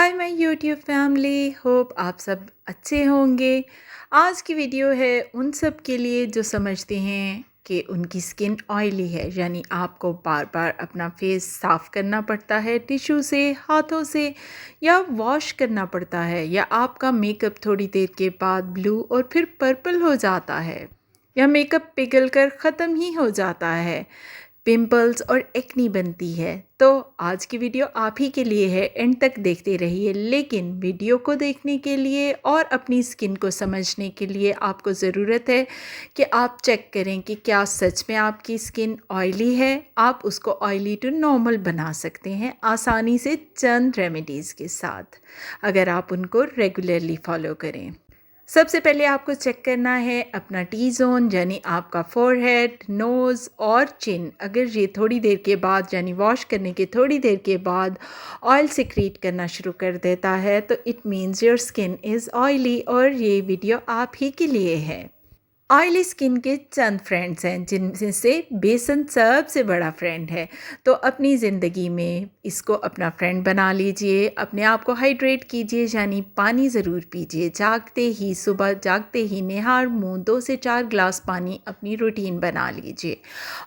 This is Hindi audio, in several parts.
Hi my YouTube family, hope आप सब अच्छे होंगे। आज की वीडियो है उन सब के लिए जो समझते हैं कि उनकी स्किन ऑयली है, यानी आपको बार बार अपना फेस साफ़ करना पड़ता है टिश्यू से, हाथों से, या वॉश करना पड़ता है, या आपका मेकअप थोड़ी देर के बाद ब्लू और फिर पर्पल हो जाता है, या मेकअप पिघल कर ख़त्म ही हो जाता है, पिंपल्स और एक्नी बनती है। तो आज की वीडियो आप ही के लिए है, एंड तक देखते रहिए। लेकिन वीडियो को देखने के लिए और अपनी स्किन को समझने के लिए आपको ज़रूरत है कि आप चेक करें कि क्या सच में आपकी स्किन ऑयली है। आप उसको ऑयली टू नॉर्मल बना सकते हैं आसानी से चंद रेमेडीज़ के साथ, अगर आप उनको रेगुलरली फॉलो करें। सबसे पहले आपको चेक करना है अपना टी ज़ोन, यानी आपका फोरहेड, नोज़ और चिन। अगर ये थोड़ी देर के बाद, यानी वॉश करने के थोड़ी देर के बाद ऑयल सिक्रीट करना शुरू कर देता है, तो it means your skin is oily और ये वीडियो आप ही के लिए है। ऑयली स्किन के चंद फ्रेंड्स हैं जिनमें से बेसन सबसे बड़ा फ्रेंड है। तो अपनी ज़िंदगी में इसको अपना फ्रेंड बना लीजिए। अपने आप को हाइड्रेट कीजिए, यानी पानी ज़रूर पीजिए। जागते ही, सुबह जागते ही निहार मुँह 2 से 4 ग्लास पानी अपनी रूटीन बना लीजिए।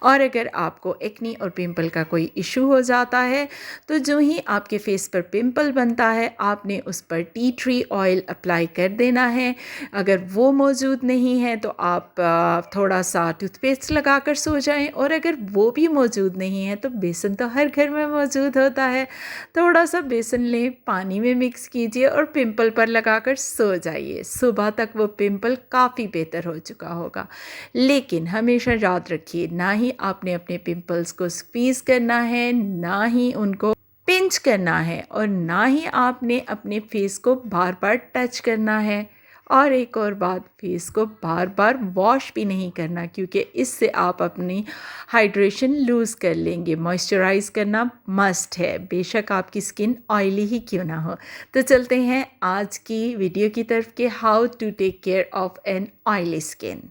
और अगर आपको एक्नी और पिंपल का कोई इशू हो जाता है, तो जो ही आपके फेस पर पिंपल बनता है, आपने उस पर टी ट्री ऑयल अप्लाई कर देना है। अगर वो मौजूद नहीं है तो आप थोड़ा सा टूथपेस्ट लगाकर सो जाएं, और अगर वो भी मौजूद नहीं है तो बेसन तो हर घर में मौजूद होता है। थोड़ा सा बेसन लें, पानी में मिक्स कीजिए और पिंपल पर लगाकर सो जाइए। सुबह तक वो पिंपल काफ़ी बेहतर हो चुका होगा। लेकिन हमेशा याद रखिए, ना ही आपने अपने पिंपल्स को स्क्वीज़ करना है, ना ही उनको पिंच करना है, और ना ही आपने अपने फेस को बार बार टच करना है। और एक और बात, फेस को बार बार वॉश भी नहीं करना, क्योंकि इससे आप अपनी हाइड्रेशन लूज़ कर लेंगे। मॉइस्चराइज़ करना मस्ट है, बेशक आपकी स्किन ऑयली ही क्यों ना हो। तो चलते हैं आज की वीडियो की तरफ कि how to take care of an oily skin.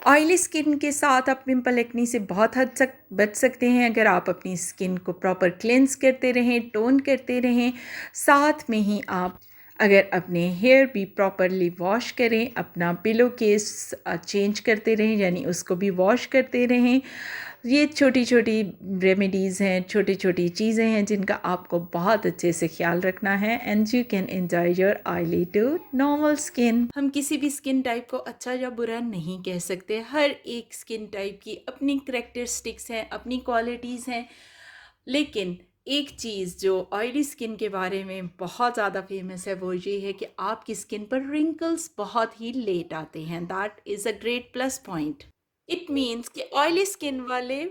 Oily skin के साथ आप पिंपल एक्नी से बहुत हद तक बच सकते हैं अगर आप अपनी स्किन को प्रॉपर क्लेंस करते रहें, टोन करते रहें। साथ में ही आप अगर अपने हेयर भी प्रॉपरली वॉश करें, अपना पिलो केस चेंज करते रहें, यानी उसको भी वॉश करते रहें। ये छोटी छोटी रेमेडीज़ हैं, छोटी छोटी चीज़ें हैं जिनका आपको बहुत अच्छे से ख्याल रखना है, and you can enjoy your oily to normal skin. हम किसी भी स्किन टाइप को अच्छा या बुरा नहीं कह सकते। हर एक स्किन टाइप की अपनी करैक्टरिस्टिक्स हैं, अपनी क्वालिटीज़ हैं। लेकिन एक चीज़ जो ऑयली स्किन के बारे में बहुत ज़्यादा फेमस है, वो ये है कि आपकी स्किन पर रिंकल्स बहुत ही लेट आते हैं। That is a great plus point. It means कि ऑयली स्किन वाले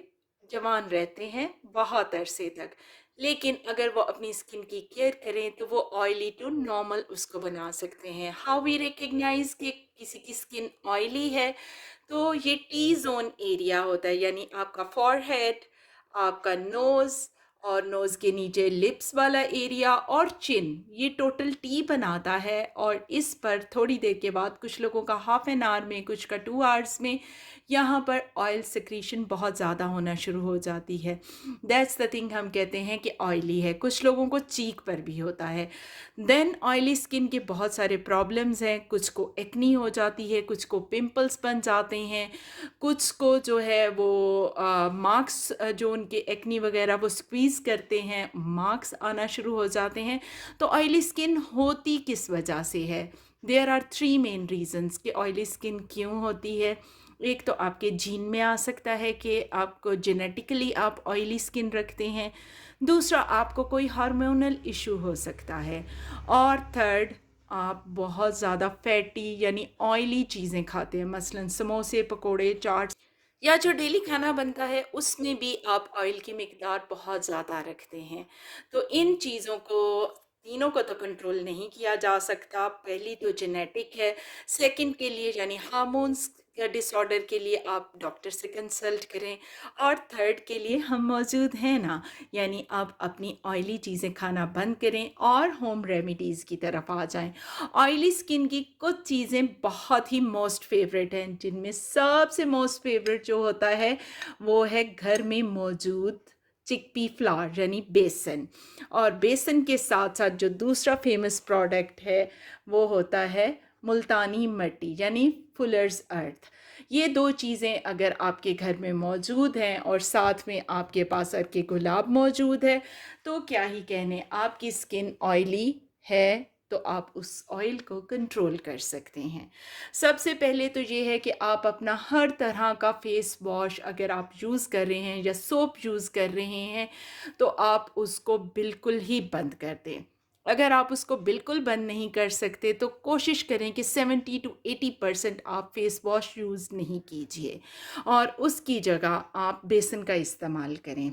जवान रहते हैं बहुत अरसे तक। लेकिन अगर वो अपनी स्किन की केयर करें तो वो ऑयली टू नॉर्मल उसको बना सकते हैं। हाउ वी रिकग्नाइज कि किसी की स्किन ऑयली है, तो ये टी जोन एरिया होता है, यानी आपका फॉरहेड, आपका नोज़, और नोज़ के नीचे लिप्स वाला एरिया और चिन, ये टोटल टी बनाता है। और इस पर थोड़ी देर के बाद, कुछ लोगों का हाफ एन आवर में, कुछ का 2 आवर्स में, यहाँ पर ऑयल सिक्रीशन बहुत ज़्यादा होना शुरू हो जाती है। दैट्स द थिंग, हम कहते हैं कि ऑयली है। कुछ लोगों को चीक पर भी होता है। देन ऑयली स्किन के बहुत सारे प्रॉब्लम्स हैं। कुछ को एक्नी हो जाती है, कुछ को पिंपल्स बन जाते हैं, कुछ को जो है वो मार्क्स, जो उनके एक्नी वगैरह वो स्क्वीज़ करते हैं, मार्क्स आना शुरू हो जाते हैं। तो ऑयली स्किन होती किस वजह से है? देयर आर 3 मेन रीजंस कि ऑयली स्किन क्यों होती है। एक तो आपके जीन में आ सकता है कि आपको जेनेटिकली आप ऑयली स्किन रखते हैं। दूसरा, आपको कोई हार्मोनल इशू हो सकता है। और थर्ड, आप बहुत ज़्यादा फैटी यानी ऑयली चीज़ें खाते हैं, मसलन समोसे, पकोड़े, चाट, या जो डेली खाना बनता है उसमें भी आप ऑयल की मिकदार बहुत ज़्यादा रखते हैं। तो इन चीज़ों को, तीनों को तो कंट्रोल नहीं किया जा सकता। पहली तो जेनेटिक है, सेकंड के लिए यानी हार्मोन्स या डिसऑर्डर के लिए आप डॉक्टर से कंसल्ट करें, और थर्ड के लिए हम मौजूद हैं ना, यानी आप अपनी ऑयली चीज़ें खाना बंद करें और होम रेमेडीज़ की तरफ आ जाएं। ऑयली स्किन की कुछ चीज़ें बहुत ही मोस्ट फेवरेट हैं, जिनमें सबसे मोस्ट फेवरेट जो होता है वो है घर में मौजूद चिकपी फ्लावर यानी बेसन। और बेसन के साथ साथ जो दूसरा फेमस प्रोडक्ट है वो होता है मुल्तानी मिट्टी यानी फुलर्स अर्थ। ये दो चीज़ें अगर आपके घर में मौजूद हैं और साथ में आपके पास अर्के गुलाब मौजूद है तो क्या ही कहने, आपकी स्किन ऑयली है तो आप उस ऑयल को कंट्रोल कर सकते हैं। सबसे पहले तो ये है कि आप अपना हर तरह का फेस वॉश अगर आप यूज़ कर रहे हैं या सोप यूज़ कर रहे हैं तो आप उसको बिल्कुल ही बंद कर दें। अगर आप उसको बिल्कुल बंद नहीं कर सकते तो कोशिश करें कि 70 to 80% आप फेस वॉश यूज़ नहीं कीजिए और उसकी जगह आप बेसन का इस्तेमाल करें।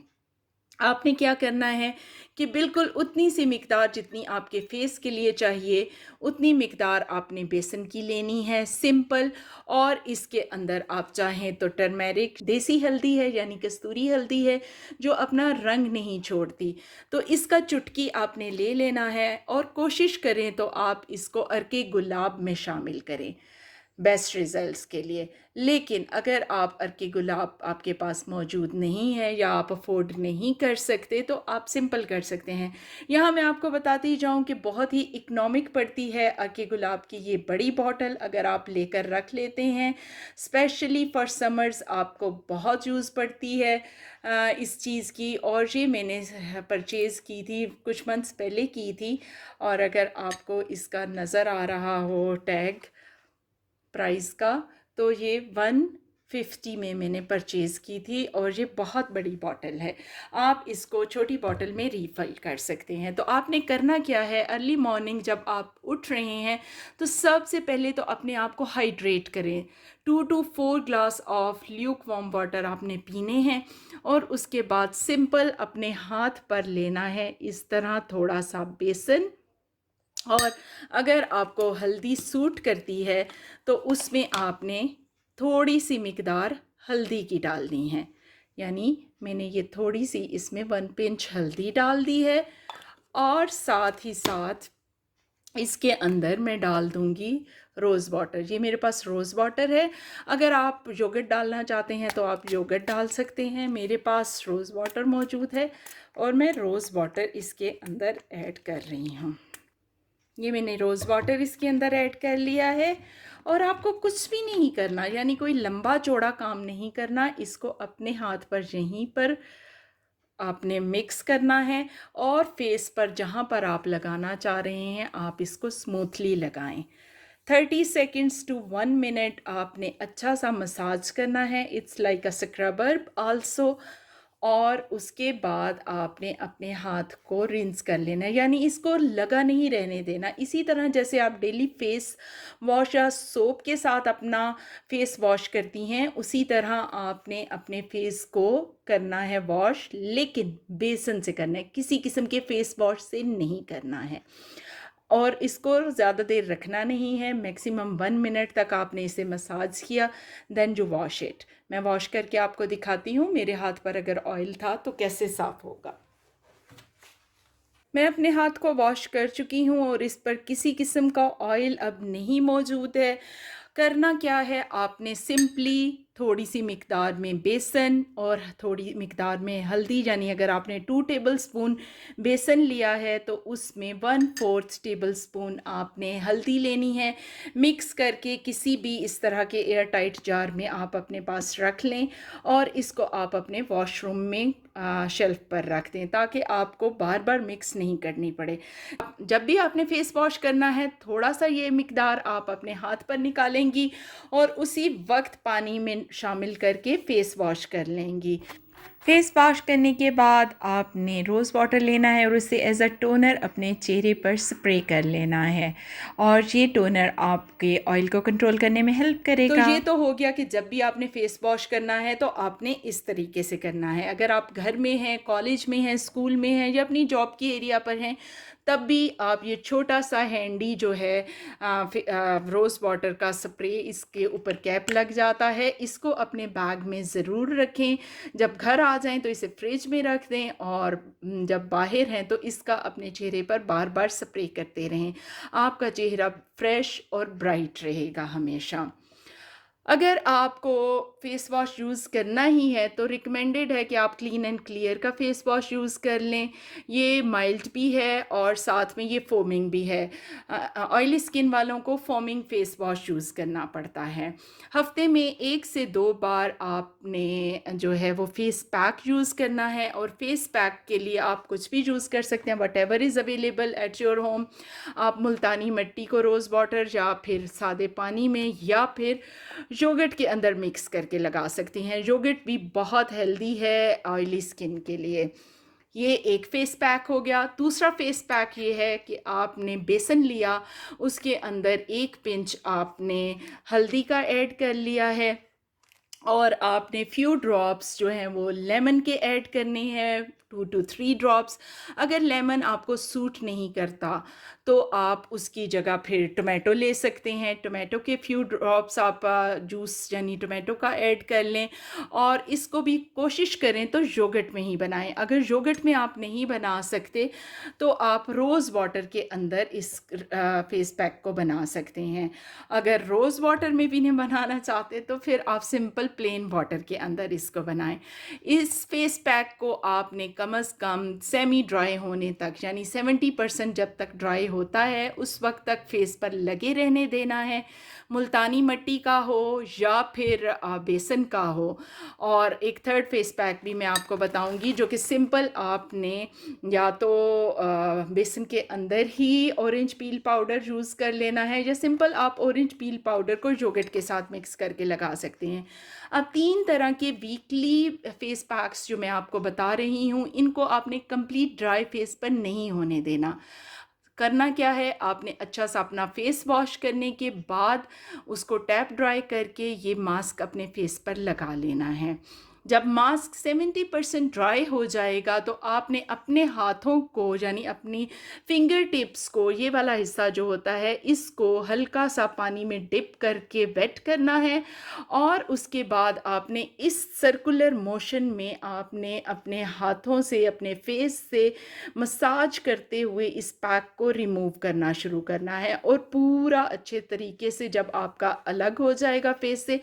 आपने क्या करना है कि बिल्कुल उतनी सी मिकदार जितनी आपके फेस के लिए चाहिए उतनी मिकदार आपने बेसन की लेनी है, सिंपल। और इसके अंदर आप चाहें तो टर्मेरिक देसी हल्दी है यानी कस्तूरी हल्दी है जो अपना रंग नहीं छोड़ती, तो इसका चुटकी आपने ले लेना है और कोशिश करें तो आप इसको अर्के गुलाब में शामिल करें बेस्ट रिजल्ट्स के लिए। लेकिन अगर आप अर्के गुलाब आपके पास मौजूद नहीं है या आप अफोर्ड नहीं कर सकते तो आप सिंपल कर सकते हैं। यहाँ मैं आपको बताती जाऊँ कि बहुत ही इकनॉमिक पड़ती है अर्के गुलाब की ये बड़ी बॉटल, अगर आप लेकर रख लेते हैं स्पेशली फॉर समर्स आपको बहुत यूज़ पड़ती है इस चीज़ की। और ये मैंने परचेज़ की थी कुछ मंथ्स पहले की थी, और अगर आपको इसका नज़र आ रहा हो टैग प्राइस का तो ये 150 में मैंने परचेज़ की थी और ये बहुत बड़ी बॉटल है। आप इसको छोटी बॉटल में रीफ़िल कर सकते हैं। तो आपने करना क्या है, अर्ली मॉर्निंग जब आप उठ रहे हैं तो सबसे पहले तो अपने आप को हाइड्रेट करें। 2 to 4 glass of Luke warm water आपने पीने हैं और उसके बाद सिंपल अपने हाथ पर लेना है इस तरह थोड़ा सा बेसन, और अगर आपको हल्दी सूट करती है तो उसमें आपने थोड़ी सी मिकदार हल्दी की डालनी है। यानी मैंने ये थोड़ी सी इसमें 1 पिंच हल्दी डाल दी है और साथ ही साथ इसके अंदर मैं डाल दूंगी रोज़ वाटर। ये मेरे पास रोज़ वाटर है, अगर आप योगर्ट डालना चाहते हैं तो आप योगर्ट डाल सकते हैं। मेरे पास रोज़ वाटर मौजूद है और मैं रोज़ वाटर इसके अंदर ऐड कर रही हूँ। ये मैंने रोज़ वाटर इसके अंदर ऐड कर लिया है और आपको कुछ भी नहीं करना, यानी कोई लंबा चौड़ा काम नहीं करना। इसको अपने हाथ पर यहीं पर आपने मिक्स करना है और फेस पर जहाँ पर आप लगाना चाह रहे हैं आप इसको स्मूथली लगाएं। 30 सेकेंड्स टू 1 मिनट आपने अच्छा सा मसाज करना है, it's like a scrubber also. और उसके बाद आपने अपने हाथ को रिंस कर लेना है, यानी इसको लगा नहीं रहने देना। इसी तरह जैसे आप डेली फेस वॉश या सोप के साथ अपना फेस वॉश करती हैं उसी तरह आपने अपने फेस को करना है वॉश, लेकिन बेसन से करना है, किसी किस्म के फेस वॉश से नहीं करना है। और इसको ज़्यादा देर रखना नहीं है, मैक्सिमम 1 मिनट तक आपने इसे मसाज किया, देन यू वॉश इट। मैं वॉश करके आपको दिखाती हूँ मेरे हाथ पर अगर ऑयल था तो कैसे साफ़ होगा। मैं अपने हाथ को वॉश कर चुकी हूँ और इस पर किसी किस्म का ऑयल अब नहीं मौजूद है। करना क्या है, आपने सिंपली थोड़ी सी मिकदार में बेसन और थोड़ी मिकदार में हल्दी, यानी अगर आपने 2 टेबलस्पून बेसन लिया है तो उसमें 1/4 टेबलस्पून आपने हल्दी लेनी है। मिक्स करके किसी भी इस तरह के एयर टाइट जार में आप अपने पास रख लें और इसको आप अपने वॉशरूम में शेल्फ पर रख दें ताकि आपको बार बार मिक्स नहीं करनी पड़े। जब भी आपने फेस वॉश करना है थोड़ा सा ये मिकदार आप अपने हाथ पर निकालेंगी और उसी वक्त पानी में शामिल करके फेस वॉश कर लेंगी। फेस वॉश करने के बाद आपने रोज़ वाटर लेना है और उसे एज अ टोनर अपने चेहरे पर स्प्रे कर लेना है और ये टोनर आपके ऑयल को कंट्रोल करने में हेल्प करेगा। तो ये तो हो गया कि जब भी आपने फेस वॉश करना है तो आपने इस तरीके से करना है। अगर आप घर में हैं, कॉलेज में हैं, स्कूल में हैं या अपनी जॉब की एरिया पर हैं तब भी आप ये छोटा सा हैंडी जो है रोज़ वाटर का स्प्रे, इसके ऊपर कैप लग जाता है, इसको अपने बैग में ज़रूर रखें। जब घर आ जाएं तो इसे फ्रिज में रख दें और जब बाहर हैं तो इसका अपने चेहरे पर बार बार स्प्रे करते रहें। आपका चेहरा फ्रेश और ब्राइट रहेगा हमेशा। अगर आपको फ़ेस वॉश यूज़ करना ही है तो रिकमेंडेड है कि आप क्लीन एंड क्लियर का फ़ेस वॉश यूज़ कर लें। ये माइल्ड भी है और साथ में ये फ़ोमिंग भी है। ऑयली स्किन वालों को फ़ोमिंग फ़ेस वॉश यूज़ करना पड़ता है। हफ़्ते में 1 से 2 बार आपने जो है वो फ़ेस पैक यूज़ करना है, और फ़ेस पैक के लिए आप कुछ भी यूज़ कर सकते हैं, whatever is available at your home. आप मुल्तानी मिट्टी को रोज़ वाटर या फिर सादे पानी में या फिर योगर्ट के अंदर मिक्स करके लगा सकती हैं। योगर्ट भी बहुत हेल्दी है ऑयली स्किन के लिए। ये एक फ़ेस पैक हो गया। दूसरा फ़ेस पैक ये है कि आपने बेसन लिया, उसके अंदर 1 पिंच आपने हल्दी का ऐड कर लिया है, और आपने फ्यू ड्रॉप्स जो हैं वो लेमन के ऐड करने हैं, 2 टू 3 ड्रॉप्स। अगर लेमन आपको सूट नहीं करता तो आप उसकी जगह फिर टोमेटो ले सकते हैं। टोमेटो के फ्यू ड्रॉप्स आप जूस यानी टोमेटो का ऐड कर लें, और इसको भी कोशिश करें तो योगर्ट में ही बनाएं। अगर योगर्ट में आप नहीं बना सकते तो आप रोज़ वाटर के अंदर इस फेस पैक को बना सकते हैं। अगर रोज़ वाटर में भी नहीं बनाना चाहते तो फिर आप सिंपल प्लेन वाटर के अंदर इसको बनाएं। इस फेस पैक को आपने कम से कम सेमी ड्राई होने तक, यानी 70% जब तक ड्राई होता है उस वक्त तक फेस पर लगे रहने देना है। मुल्तानी मिट्टी का हो या फिर बेसन का हो। और एक थर्ड फेस पैक भी मैं आपको बताऊंगी, जो कि सिंपल आपने या तो बेसन के अंदर ही ऑरेंज पील पाउडर यूज़ कर लेना है, या सिंपल आप ऑरेंज पील पाउडर को योगर्ट के साथ मिक्स करके लगा सकते हैं। अब 3 तरह के वीकली फेस पैक्स जो मैं आपको बता रही हूँ, इनको आपने कंप्लीट ड्राई फेस पर नहीं होने देना। करना क्या है, आपने अच्छा सा अपना फेस वॉश करने के बाद उसको टैप ड्राई करके ये मास्क अपने फेस पर लगा लेना है। जब मास्क 70% ड्राई हो जाएगा तो आपने अपने हाथों को, यानी अपनी फिंगर टिप्स को, ये वाला हिस्सा जो होता है, इसको हल्का सा पानी में डिप करके वेट करना है, और उसके बाद आपने इस सर्कुलर मोशन में आपने अपने हाथों से अपने फेस से मसाज करते हुए इस पैक को रिमूव करना शुरू करना है। और पूरा अच्छे तरीके से जब आपका अलग हो जाएगा फेस से,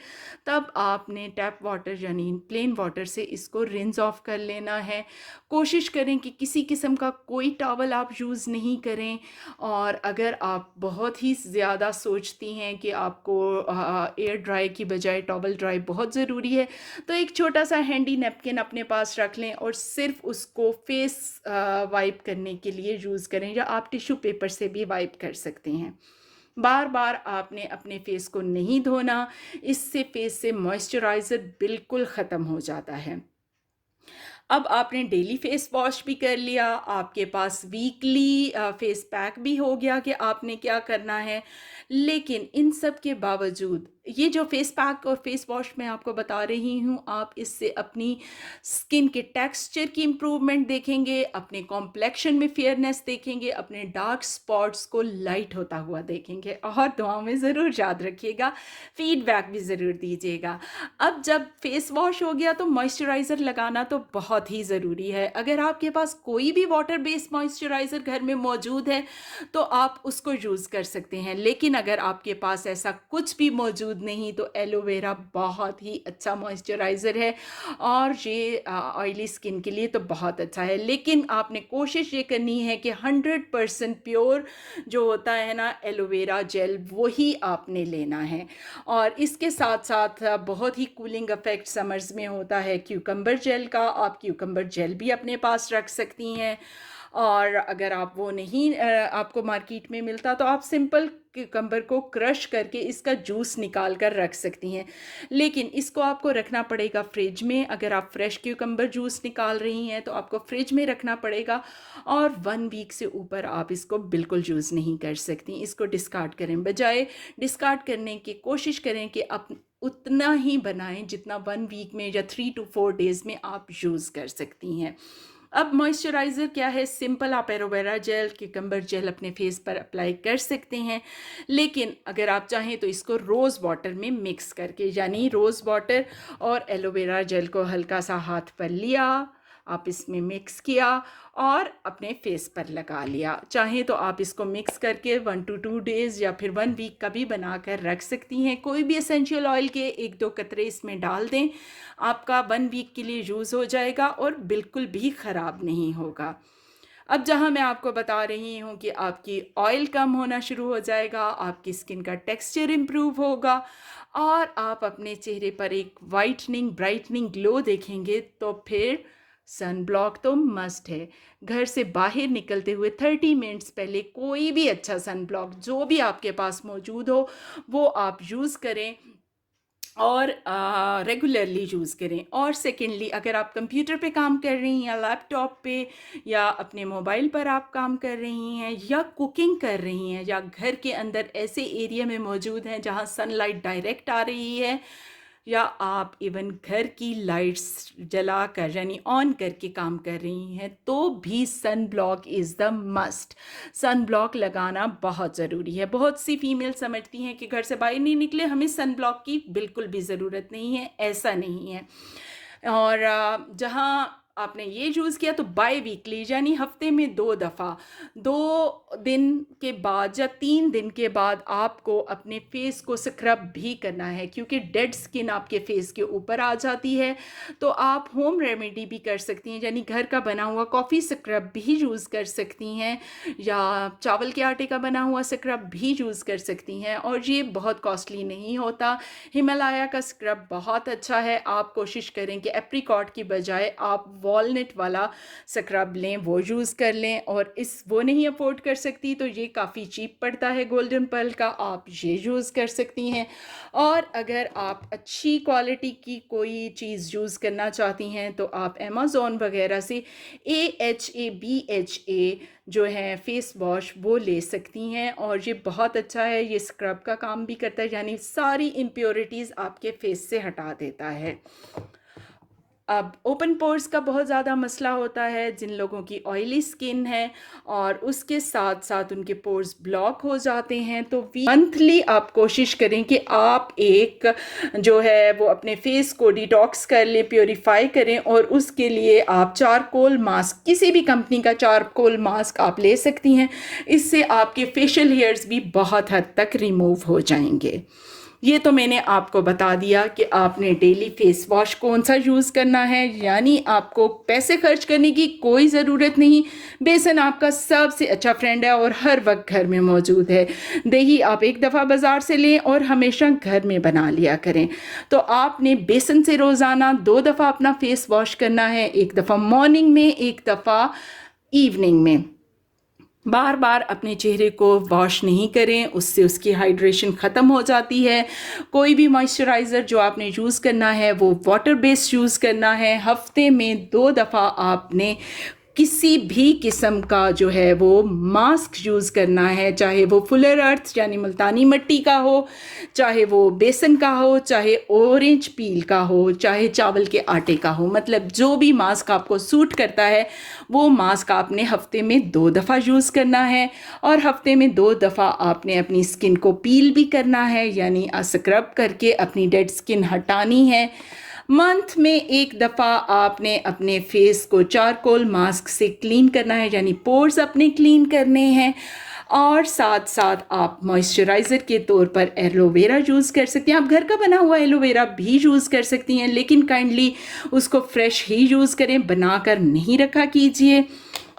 तब आपने टैप वाटर यानी प्लेन वाटर से इसको रिंस ऑफ कर लेना है। कोशिश करें कि किसी किस्म का कोई टॉवल आप यूज़ नहीं करें। और अगर आप बहुत ही ज़्यादा सोचती हैं कि आपको एयर ड्राई की बजाय टॉवल ड्राई बहुत ज़रूरी है, तो एक छोटा सा हैंडी नैपकिन अपने पास रख लें और सिर्फ उसको फेस वाइप करने के लिए यूज़ करें, या आप टिश्यू पेपर से भी वाइप कर सकते हैं। बार बार आपने अपने फेस को नहीं धोना, इससे फेस से मॉइस्चराइज़र बिल्कुल ख़त्म हो जाता है। अब आपने डेली फेस वॉश भी कर लिया, आपके पास वीकली फेस पैक भी हो गया कि आपने क्या करना है। लेकिन इन सब के बावजूद ये जो फेस पैक और फेस वॉश मैं आपको बता रही हूँ, आप इससे अपनी स्किन के टेक्सचर की इम्प्रूवमेंट देखेंगे, अपने कॉम्प्लेक्शन में फेयरनेस देखेंगे, अपने डार्क स्पॉट्स को लाइट होता हुआ देखेंगे। और दुआओं में ज़रूर याद रखिएगा, फीडबैक भी ज़रूर दीजिएगा। अब जब फेस वॉश हो गया तो मॉइस्चराइज़र लगाना तो बहुत ही ज़रूरी है। अगर आपके पास कोई भी वाटर बेस्ड मॉइस्चराइज़र घर में मौजूद है तो आप उसको यूज़ कर सकते हैं, लेकिन अगर आपके पास ऐसा कुछ भी मौजूद नहीं तो एलोवेरा बहुत ही अच्छा मॉइस्चराइज़र है, और ये ऑयली स्किन के लिए तो बहुत अच्छा है। लेकिन आपने कोशिश ये करनी है कि 100% प्योर जो होता है ना एलोवेरा जेल, वही आपने लेना है। और इसके साथ साथ बहुत ही कूलिंग इफ़ेक्ट समर्स में होता है क्यूकम्बर जेल का। आप क्यूकम्बर जेल भी अपने पास रख सकती हैं। और अगर आप वो नहीं आपको मार्केट में मिलता तो आप सिंपल क्यूकम्बर को क्रश करके इसका जूस निकाल कर रख सकती हैं। लेकिन इसको आपको रखना पड़ेगा फ्रिज में। अगर आप फ्रेश क्यूकम्बर जूस निकाल रही हैं तो आपको फ्रिज में रखना पड़ेगा, और 1 वीक से ऊपर आप इसको बिल्कुल यूज़ नहीं कर सकती। इसको डिस्कार्ड करें, बजाय डिस्कार्ड करने की कोशिश करें कि आप उतना ही बनाएं जितना 1 वीक में या 3 टू 4 डेज़ में आप यूज़ कर सकती हैं। अब मॉइस्चराइज़र क्या है, सिंपल आप एलोवेरा जेल, क्यूकम्बर जेल अपने फेस पर अप्लाई कर सकते हैं। लेकिन अगर आप चाहें तो इसको रोज़ वाटर में मिक्स करके, यानी रोज़ वाटर और एलोवेरा जेल को हल्का सा हाथ पर लिया, आप इसमें मिक्स किया और अपने फेस पर लगा लिया। चाहे तो आप इसको मिक्स करके 1 to 2 डेज़ या फिर 1 वीक का भी बना कर रख सकती हैं। कोई भी एसेंशियल ऑयल के 1-2 कतरे इसमें डाल दें, आपका 1 वीक के लिए यूज़ हो जाएगा और बिल्कुल भी ख़राब नहीं होगा। अब जहाँ मैं आपको बता रही हूँ कि आपकी ऑयल कम होना शुरू हो जाएगा, आपकी स्किन का टेक्सचर इम्प्रूव होगा और आप अपने चेहरे पर एक वाइटनिंग ब्राइटनिंग ग्लो देखेंगे, तो फिर सन ब्लॉक तो मस्ट है। घर से बाहर निकलते हुए 30 मिनट्स पहले कोई भी अच्छा सन ब्लॉक जो भी आपके पास मौजूद हो वो आप यूज़ करें और रेगुलरली यूज़ करें। और सेकेंडली, अगर आप कंप्यूटर पे काम कर रही हैं या लैपटॉप पे या अपने मोबाइल पर आप काम कर रही हैं या कुकिंग कर रही हैं या घर के अंदर ऐसे एरिया में मौजूद हैं जहां सनलाइट डायरेक्ट आ रही है, या आप इवन घर की लाइट्स जला कर यानी ऑन करके काम कर रही हैं, तो भी sunblock is the must. Sunblock लगाना बहुत ज़रूरी है। बहुत सी फीमेल समझती हैं कि घर से बाहर नहीं निकले हमें सन ब्लॉक की बिल्कुल भी ज़रूरत नहीं है, ऐसा नहीं है। और जहाँ आपने ये यूज़ किया तो बाय वीकली यानी हफ्ते में 2 दफ़ा 2 दिन के बाद या 3 दिन के बाद आपको अपने फेस को स्क्रब भी करना है, क्योंकि डेड स्किन आपके फेस के ऊपर आ जाती है। तो आप होम रेमेडी भी कर सकती हैं, यानी घर का बना हुआ कॉफ़ी स्क्रब भी यूज़ कर सकती हैं या चावल के आटे का बना हुआ स्क्रब भी यूज़ कर सकती हैं, और ये बहुत कॉस्टली नहीं होता। हिमालय का स्क्रब बहुत अच्छा है। आप कोशिश करें कि एप्रिकॉट की बजाय आप वॉलनट वाला स्क्रब लें, वो यूज़ कर लें। और वो नहीं अफोर्ड कर सकती तो ये काफ़ी चीप पड़ता है गोल्डन पर्ल का, आप ये यूज़ कर सकती हैं। और अगर आप अच्छी क्वालिटी की कोई चीज़ यूज़ करना चाहती हैं तो आप अमेज़ॉन वगैरह से AHA जो है फेस वॉश वो ले सकती हैं, और ये बहुत अच्छा है। ये स्क्रब का काम भी करता है, यानी सारी इम्प्योरिटीज़ आपके फेस से हटा देता है। अब ओपन पोर्स का बहुत ज़्यादा मसला होता है जिन लोगों की ऑयली स्किन है और उसके साथ साथ उनके पोर्स ब्लॉक हो जाते हैं, तो मंथली आप कोशिश करें कि आप एक जो है वो अपने फेस को डिटॉक्स कर लें, प्योरीफाई करें। और उसके लिए आप चारकोल मास्क, किसी भी कंपनी का चारकोल मास्क आप ले सकती हैं। इससे आपके फेशियल हेयर्स भी बहुत हद तक रिमूव हो जाएंगे। ये तो मैंने आपको बता दिया कि आपने डेली फेस वॉश कौन सा यूज़ करना है, यानी आपको पैसे खर्च करने की कोई ज़रूरत नहीं। बेसन आपका सबसे अच्छा फ्रेंड है और हर वक्त घर में मौजूद है। दही आप एक दफ़ा बाज़ार से लें और हमेशा घर में बना लिया करें। तो आपने बेसन से रोज़ाना 2 दफ़ा अपना फेस वॉश करना है, एक दफ़ा मॉर्निंग में, एक दफ़ा इवनिंग में। बार बार अपने चेहरे को वॉश नहीं करें, उससे उसकी हाइड्रेशन ख़त्म हो जाती है। कोई भी मॉइस्चराइज़र जो आपने यूज़ करना है वो वाटर बेस्ड यूज़ करना है। हफ्ते में 2 दफ़ा आपने किसी भी किस्म का जो है वो मास्क यूज़ करना है, चाहे वो फुलर अर्थ यानी मुल्तानी मिट्टी का हो, चाहे वो बेसन का हो, चाहे ऑरेंज पील का हो, चाहे चावल के आटे का हो। मतलब जो भी मास्क आपको सूट करता है वो मास्क आपने हफ्ते में 2 दफ़ा यूज़ करना है। और हफ्ते में 2 दफ़ा आपने अपनी स्किन को पील भी करना है, यानी स्क्रब करके अपनी डेड स्किन हटानी है। मंथ में 1 दफ़ा आपने अपने फेस को चारकोल मास्क से क्लीन करना है, यानी पोर्स अपने क्लीन करने हैं। और साथ साथ आप मॉइस्चराइज़र के तौर पर एलोवेरा यूज़ कर सकती हैं। आप घर का बना हुआ एलोवेरा भी यूज़ कर सकती हैं, लेकिन काइंडली उसको फ्रेश ही यूज़ करें, बनाकर नहीं रखा कीजिए।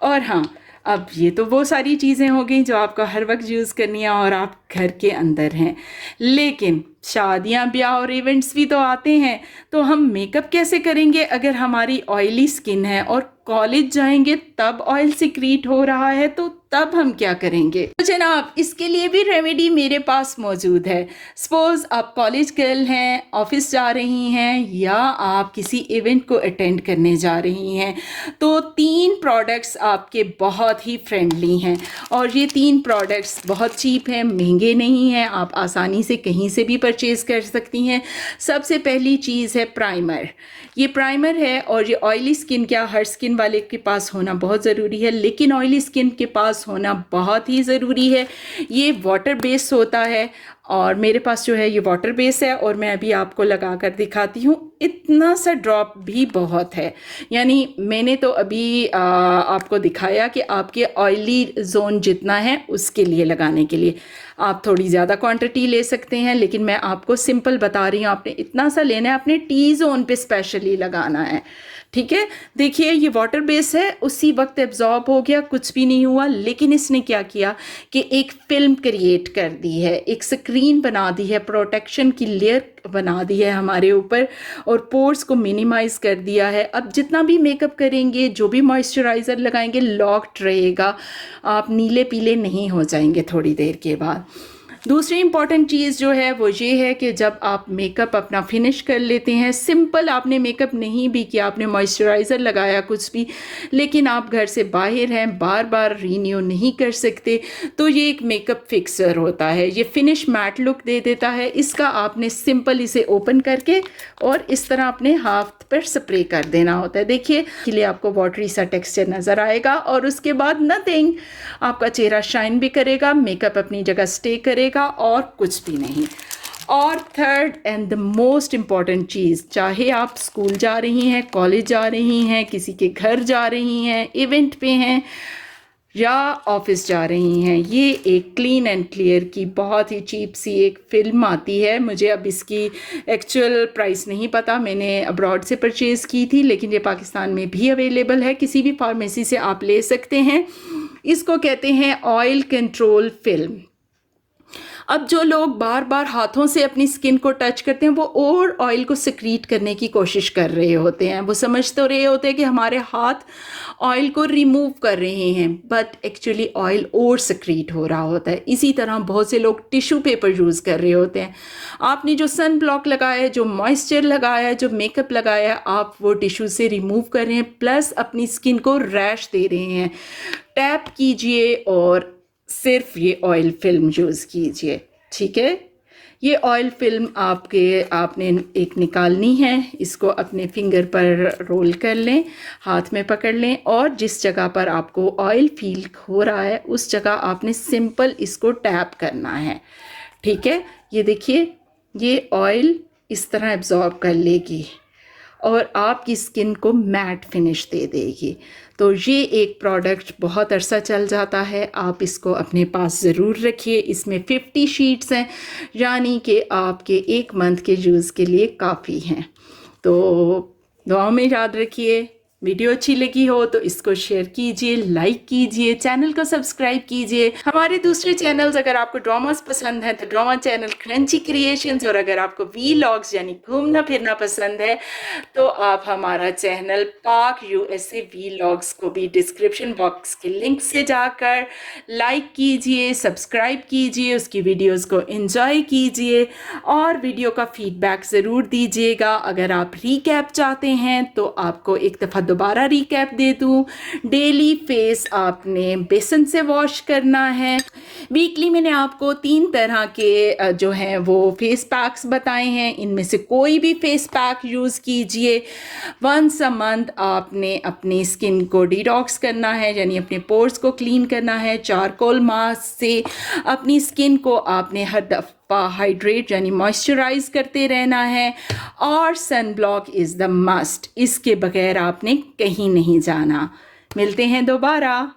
और हाँ, अब ये तो वो सारी चीज़ें हो गई जो आपको हर वक्त यूज़ करनी है और आप घर के अंदर हैं। लेकिन शादियाँ, ब्याह और इवेंट्स भी तो आते हैं, तो हम मेकअप कैसे करेंगे अगर हमारी ऑयली स्किन है? और कॉलेज जाएंगे तब ऑयल सिक्रीट हो रहा है, तो तब हम क्या करेंगे? तो जनाब, इसके लिए भी रेमेडी मेरे पास मौजूद है। सपोज़ आप कॉलेज गर्ल हैं, ऑफिस जा रही हैं या आप किसी इवेंट को अटेंड करने जा रही हैं, तो 3 प्रोडक्ट्स आपके बहुत ही फ्रेंडली हैं। और ये 3 प्रोडक्ट्स बहुत चीप हैं, महंगे नहीं हैं, आप आसानी से कहीं से भी परचेज़ कर सकती हैं। सबसे पहली चीज़ है प्राइमर। ये प्राइमर है, और ये ऑयली स्किन, क्या हर स्किन वाले के पास होना बहुत ज़रूरी है, लेकिन ऑयली स्किन के पास होना बहुत ही ज़रूरी है। ये वाटर बेस्ड होता है और मेरे पास जो है ये वाटर बेस है और मैं अभी आपको लगा कर दिखाती हूँ। इतना सा ड्रॉप भी बहुत है, यानी मैंने तो अभी आपको दिखाया कि आपके ऑयली जोन जितना है उसके लिए लगाने के लिए आप थोड़ी ज़्यादा क्वांटिटी ले सकते हैं, लेकिन मैं आपको सिंपल बता रही हूँ, आपने इतना सा लेना है, अपने टी जोन पे स्पेशली लगाना है। ठीक है, देखिए ये वाटर बेस है, उसी वक्त एब्जॉर्ब हो गया, कुछ भी नहीं हुआ, लेकिन इसने क्या किया कि एक फिल्म क्रिएट कर दी है, एक स्क्रीन बना दी है, प्रोटेक्शन की लेयर बना दी है हमारे ऊपर और पोर्स को मिनिमाइज कर दिया है। अब जितना भी मेकअप करेंगे, जो भी मॉइस्चराइज़र लगाएंगे, लॉक्ड रहेगा, आप नीले पीले नहीं हो जाएंगे थोड़ी देर के बाद। दूसरी इंपॉर्टेंट चीज़ जो है वो ये है कि जब आप मेकअप अपना फिनिश कर लेते हैं, सिंपल आपने मेकअप नहीं भी किया, आपने मॉइस्चराइज़र लगाया कुछ भी, लेकिन आप घर से बाहर हैं, बार बार रीन्यू नहीं कर सकते, तो ये एक मेकअप फिक्सर होता है, ये फिनिश मैट लुक दे देता है। इसका आपने सिंपल इसे ओपन करके और इस तरह अपने हाथ पर स्प्रे कर देना होता है। देखिए के लिए आपको वाटरी सा टेक्सचर नज़र आएगा और उसके बाद नथिंग, आपका चेहरा शाइन भी करेगा, मेकअप अपनी जगह स्टे करेगा और कुछ भी नहीं। और third and the most important चीज़, चाहे आप स्कूल जा रही हैं, कॉलेज जा रही हैं, किसी के घर जा रही हैं, इवेंट पे हैं या ऑफिस जा रही हैं, ये एक क्लीन एंड क्लियर की बहुत ही चीप सी एक फ़िल्म आती है। मुझे अब इसकी एक्चुअल प्राइस नहीं पता, मैंने अब्रॉड से परचेज़ की थी, लेकिन ये पाकिस्तान में भी अवेलेबल है, किसी भी फार्मेसी से आप ले सकते हैं। इसको कहते हैं ऑयल कंट्रोल फिल्म। अब जो लोग बार बार हाथों से अपनी स्किन को टच करते हैं, वो और ऑयल को सिक्रीट करने की कोशिश कर रहे होते हैं, वो समझ तो रहे होते हैं कि हमारे हाथ ऑयल को रिमूव कर रहे हैं, बट एक्चुअली ऑयल और सिक्रीट हो रहा होता है। इसी तरह बहुत से लोग टिश्यू पेपर यूज़ कर रहे होते हैं। आपने जो सन ब्लॉक लगाया है, जो मॉइस्चर लगाया है, जो मेकअप लगाया है, आप वो टिश्यू से रिमूव कर रहे हैं, प्लस अपनी स्किन को रैश दे रहे हैं। टैप कीजिए और सिर्फ ये ऑयल फिल्म यूज़ कीजिए। ठीक है, ये ऑयल फिल्म आपने एक निकालनी है, इसको अपने फिंगर पर रोल कर लें, हाथ में पकड़ लें और जिस जगह पर आपको ऑयल फील हो रहा है उस जगह आपने सिंपल इसको टैप करना है। ठीक है, ये देखिए ये ऑयल इस तरह एब्जॉर्ब कर लेगी और आपकी स्किन को मैट फिनिश दे देगी। तो ये एक प्रोडक्ट बहुत अरसा चल जाता है, आप इसको अपने पास ज़रूर रखिए। इसमें 50 शीट्स हैं, यानी कि आपके 1 मंथ के यूज़ के लिए काफ़ी हैं। तो दुआओं में याद रखिए। वीडियो अच्छी लगी हो तो इसको शेयर कीजिए, लाइक कीजिए, चैनल को सब्सक्राइब कीजिए। हमारे दूसरे चैनल्स, अगर आपको ड्रामास पसंद है तो ड्रामा चैनल क्रंची क्रिएशंस, और अगर आपको वीलॉग्स यानी घूमना फिरना पसंद है तो आप हमारा चैनल पाक USA वीलॉग्स को भी डिस्क्रिप्शन बॉक्स के लिंक से जाकर लाइक कीजिए, सब्सक्राइब कीजिए, उसकी वीडियोज़ को एंजॉय कीजिए और वीडियो का फीडबैक ज़रूर दीजिएगा। अगर आप रीकैप चाहते हैं तो आपको एक दफ़ा दोबारा रिकैप दे दूँ। डेली फेस आपने बेसन से वॉश करना है। वीकली मैंने आपको 3 तरह के जो हैं वो फेस पैक्स बताए हैं, इनमें से कोई भी फेस पैक यूज़ कीजिए। वंस अ मंथ आपने अपनी स्किन को डिटॉक्स करना है, यानी अपने पोर्स को क्लीन करना है। चारकोल मास्क से अपनी स्किन को आपने हर दफ़ा हाइड्रेट यानी मॉइस्चराइज करते रहना है और sunblock is the must, इसके बगैर आपने कहीं नहीं जाना। मिलते हैं दोबारा।